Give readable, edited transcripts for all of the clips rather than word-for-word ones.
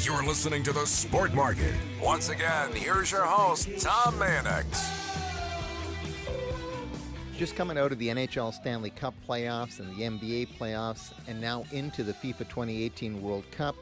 You're listening to The Sport Market. Once again, here's your host, Tom Mayenknecht. Just coming out of the NHL Stanley Cup playoffs and the NBA playoffs, and now into the FIFA 2018 World Cup,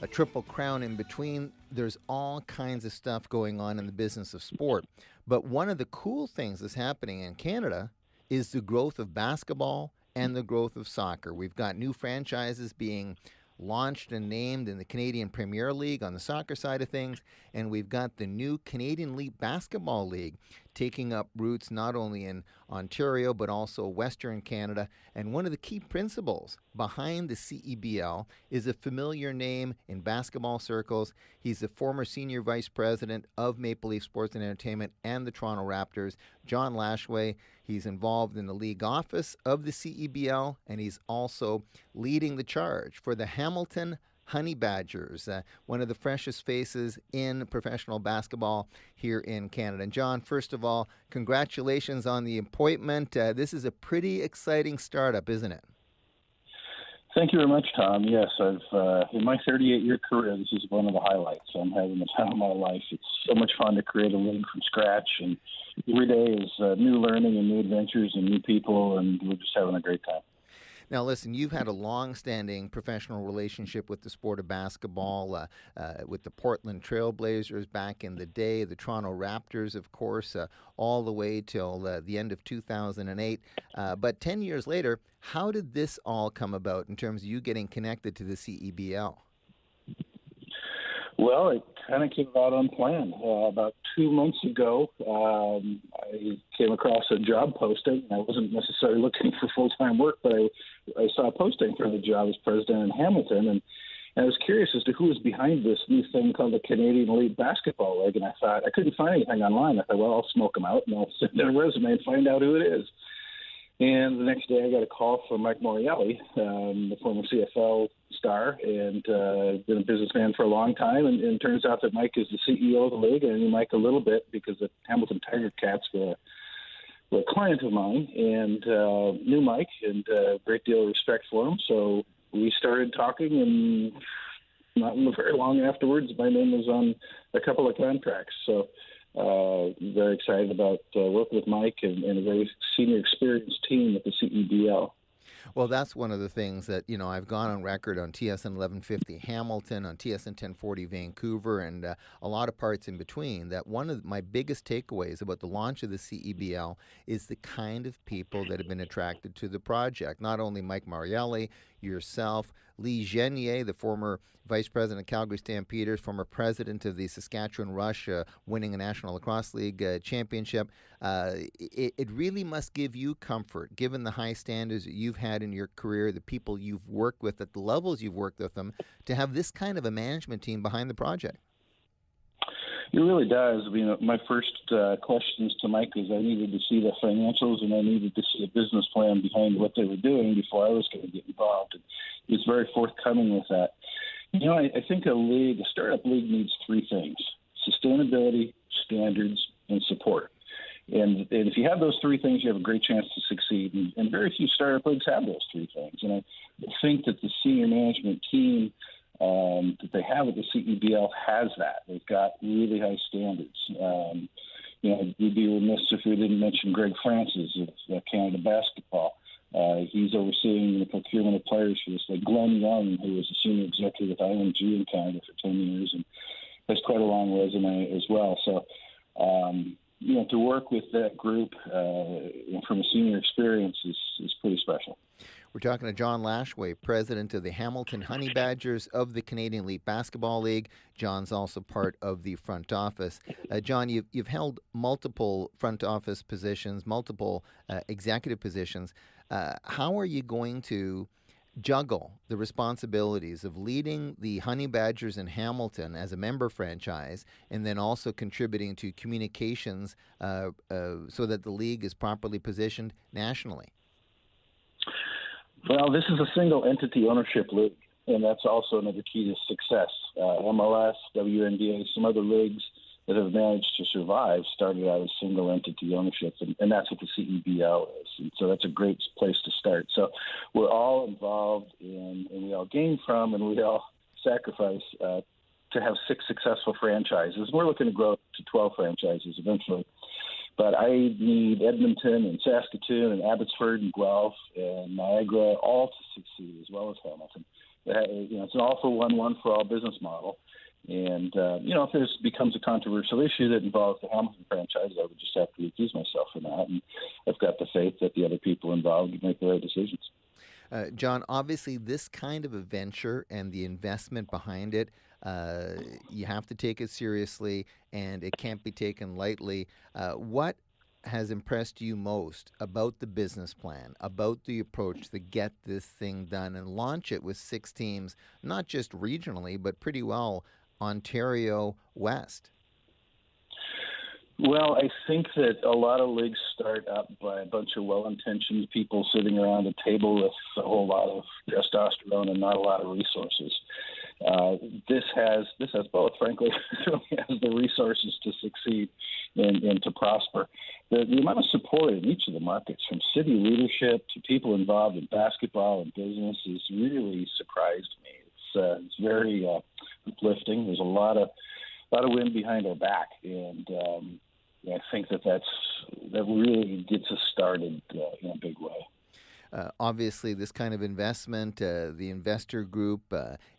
a triple crown in between. There's all kinds of stuff going on in the business of sport. But one of the cool things that's happening in Canada is the growth of basketball and the growth of soccer. We've got new franchises being launched and named in the Canadian Premier League on the soccer side of things, and we've got the new Canadian League Basketball League taking up roots not only in Ontario but also Western Canada. And one of the key principles behind the CEBL is a familiar name in basketball circles. He's the former senior vice president of Maple Leaf Sports and Entertainment and the Toronto Raptors, John Lashway. He's involved in the league office of the CEBL, and he's also leading the charge for the Hamilton Honey Badgers, one of the freshest faces in professional basketball here in Canada. And John, first of all, congratulations on the appointment. This is a pretty exciting startup, isn't it? Thank you very much, Tom. Yes, I've in my 38-year career, this is one of the highlights. I'm having the time of my life. It's so much fun to create a league from scratch, and every day is new learning and new adventures and new people, and we're just having a great time. Now, listen, you've had a long-standing professional relationship with the sport of basketball, with the Portland Trailblazers back in the day, the Toronto Raptors, of course, all the way till the end of 2008. But 10 years later, how did this all come about in terms of you getting connected to the CEBL? Well, it kind of came out unplanned. About 2 months ago, I came across a job posting. I wasn't necessarily looking for full-time work, but I saw a posting for the job as president in Hamilton, and I was curious as to who was behind this new thing called the Canadian League Basketball League, and I thought, I couldn't find anything online. I thought, well, I'll smoke them out, and I'll send in a resume and find out who it is. And the next day I got a call from Mike Morreale, the former CFL star, and been a businessman for a long time. And it turns out that Mike is the CEO of the league, and I knew Mike a little bit because the Hamilton Tiger Cats were a client of mine, and knew Mike, and a great deal of respect for him. So we started talking, and not very long afterwards, my name was on a couple of contracts. So very excited about working with Mike and a very senior experienced team at the CEBL. Well, that's one of the things that, I've gone on record on TSN 1150 Hamilton, on TSN 1040 Vancouver, and a lot of parts in between, that one of my biggest takeaways about the launch of the CEBL is the kind of people that have been attracted to the project. Not only Mike Morreale, yourself, Lee Genier, the former vice president of Calgary Stampeders, former president of the Saskatchewan Rush, winning a National Lacrosse League championship. It really must give you comfort, given the high standards that you've had in your career, the people you've worked with at the levels you've worked with them, to have this kind of a management team behind the project. It really does. My first questions to Mike is I needed to see the financials, and I needed to see a business plan behind what they were doing before I was going to get involved. And he was very forthcoming with that. I think a startup league needs three things: sustainability, standards, and support. And if you have those three things, you have a great chance to succeed. And very few startup leagues have those three things. And I think that the senior management team that they have at the CEBL has that. They've got really high standards. We'd be remiss if we didn't mention Greg Francis of Canada Basketball. He's overseeing the procurement of players for this. Like Glenn Young, who was a senior executive with IMG in Canada for 10 years, and has quite a long resume as well. So, to work with that group from a senior experience is pretty special. We're talking to John Lashway, president of the Hamilton Honey Badgers of the Canadian League Basketball League. John's also part of the front office. John, you've held multiple front office positions, multiple executive positions. How are you going to juggle the responsibilities of leading the Honey Badgers in Hamilton as a member franchise, and then also contributing to communications so that the league is properly positioned nationally? Well, this is a single entity ownership league, and that's also another key to success. MLS, WNBA, some other leagues that have managed to survive started out as single entity ownership, and that's what the CEBL is. And so that's a great place to start. So we're all involved in, and we all gain from, and we all sacrifice to have 6 successful franchises. We're looking to grow to 12 franchises eventually. But I need Edmonton and Saskatoon and Abbotsford and Guelph and Niagara all to succeed, as well as Hamilton. It's an all-for-one, one-for-all business model. And, if this becomes a controversial issue that involves the Hamilton franchise, I would just have to recuse myself from that. And I've got the faith that the other people involved make the right decisions. John, obviously this kind of a venture and the investment behind it, you have to take it seriously and it can't be taken lightly. What has impressed you most about the business plan, about the approach to get this thing done and launch it with 6 teams, not just regionally, but pretty well Ontario West? Well, I think that a lot of leagues start up by a bunch of well-intentioned people sitting around a table with a whole lot of testosterone and not a lot of resources. This has both, frankly. It has the resources to succeed and to prosper. The amount of support in each of the markets, from city leadership to people involved in basketball and business, has really surprised me. It's very uplifting. There's a lot of wind behind our back, and I think that really gets us started in a big way. Obviously, this kind of investment, the investor group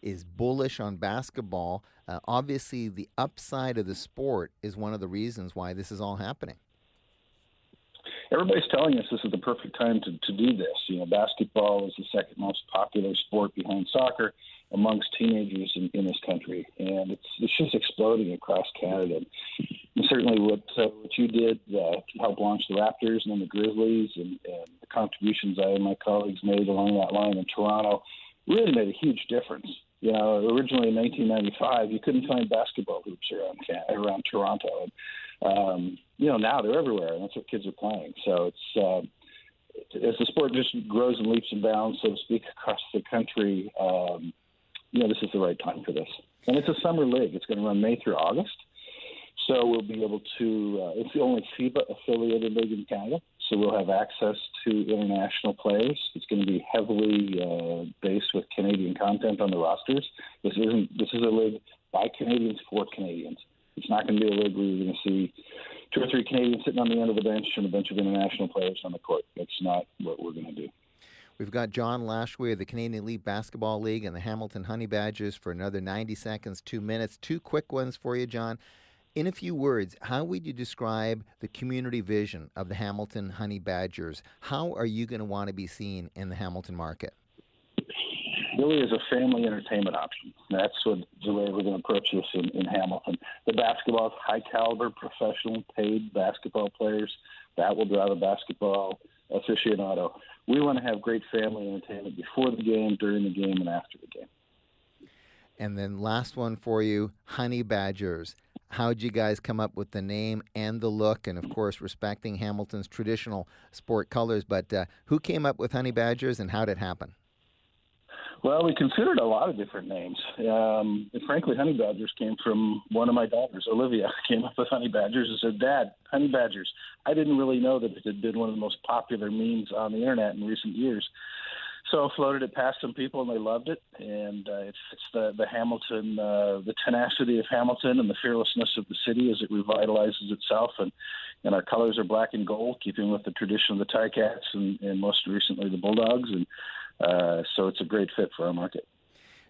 is bullish on basketball. Obviously, the upside of the sport is one of the reasons why this is all happening. Everybody's telling us this is the perfect time to do this. Basketball is the second most popular sport behind soccer amongst teenagers in this country, and it's just exploding across Canada. And certainly what you did to help launch the Raptors and then the Grizzlies and the contributions I and my colleagues made along that line in Toronto really made a huge difference. Originally in 1995, you couldn't find basketball hoops around Toronto. And, now they're everywhere, and that's what kids are playing. So it's as the sport just grows in leaps and bounds, so to speak, across the country, this is the right time for this. And it's a summer league. It's going to run May through August. So we'll be able to it's the only FIBA-affiliated league in Canada, so we'll have access to international players. It's going to be heavily based with Canadian content on the rosters. This is a league by Canadians for Canadians. It's not going to be a league where you're going to see 2 or 3 Canadians sitting on the end of the bench and a bunch of international players on the court. That's not what we're going to do. We've got John Lashway of the Canadian Elite Basketball League and the Hamilton Honey Badgers for another 90 seconds, 2 minutes. 2 quick ones for you, John. In a few words, how would you describe the community vision of the Hamilton Honey Badgers? How are you going to want to be seen in the Hamilton market? Really is a family entertainment option. That's the way we're going to approach this in Hamilton. The basketball is high-caliber, professional, paid basketball players. That will drive a basketball aficionado. We want to have great family entertainment before the game, during the game, and after the game. And then last one for you, Honey Badgers. How'd you guys come up with the name and the look, and of course respecting Hamilton's traditional sport colors, but who came up with Honey Badgers and how did it happen? Well, we considered a lot of different names. And frankly, Honey Badgers came from one of my daughters, Olivia, came up with Honey Badgers and said, "Dad, Honey Badgers." I didn't really know that it had been one of the most popular memes on the internet in recent years. So I floated it past some people, and they loved it. And it's the Hamilton, the tenacity of Hamilton and the fearlessness of the city as it revitalizes itself. And our colors are black and gold, keeping with the tradition of the Ticats and most recently the Bulldogs. And so it's a great fit for our market.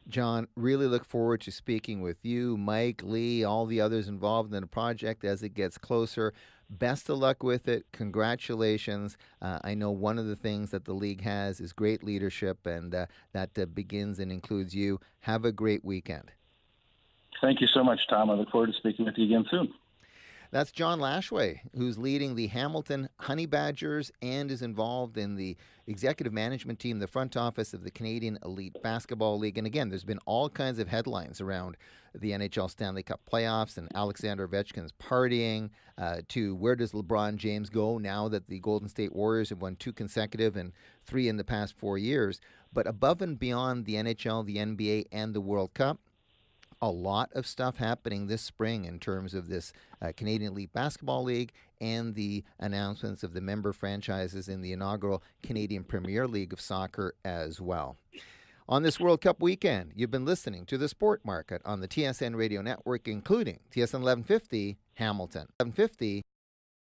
John, really look forward to speaking with you, Mike, Lee, all the others involved in the project as it gets closer. Best of luck with it. Congratulations. I know one of the things that the league has is great leadership, and that begins and includes you. Have a great weekend. Thank you so much, Tom. I look forward to speaking with you again soon. That's John Lashway, who's leading the Hamilton Honey Badgers and is involved in the executive management team, the front office of the Canadian Elite Basketball League. And again, there's been all kinds of headlines around the NHL Stanley Cup playoffs and Alexander Ovechkin's partying to where does LeBron James go now that the Golden State Warriors have won 2 consecutive and 3 in the past 4 years. But above and beyond the NHL, the NBA, and the World Cup, a lot of stuff happening this spring in terms of this Canadian Elite Basketball League and the announcements of the member franchises in the inaugural Canadian Premier League of Soccer as well. On this World Cup weekend, you've been listening to The Sport Market on the TSN Radio Network, including TSN 1150 Hamilton. 1150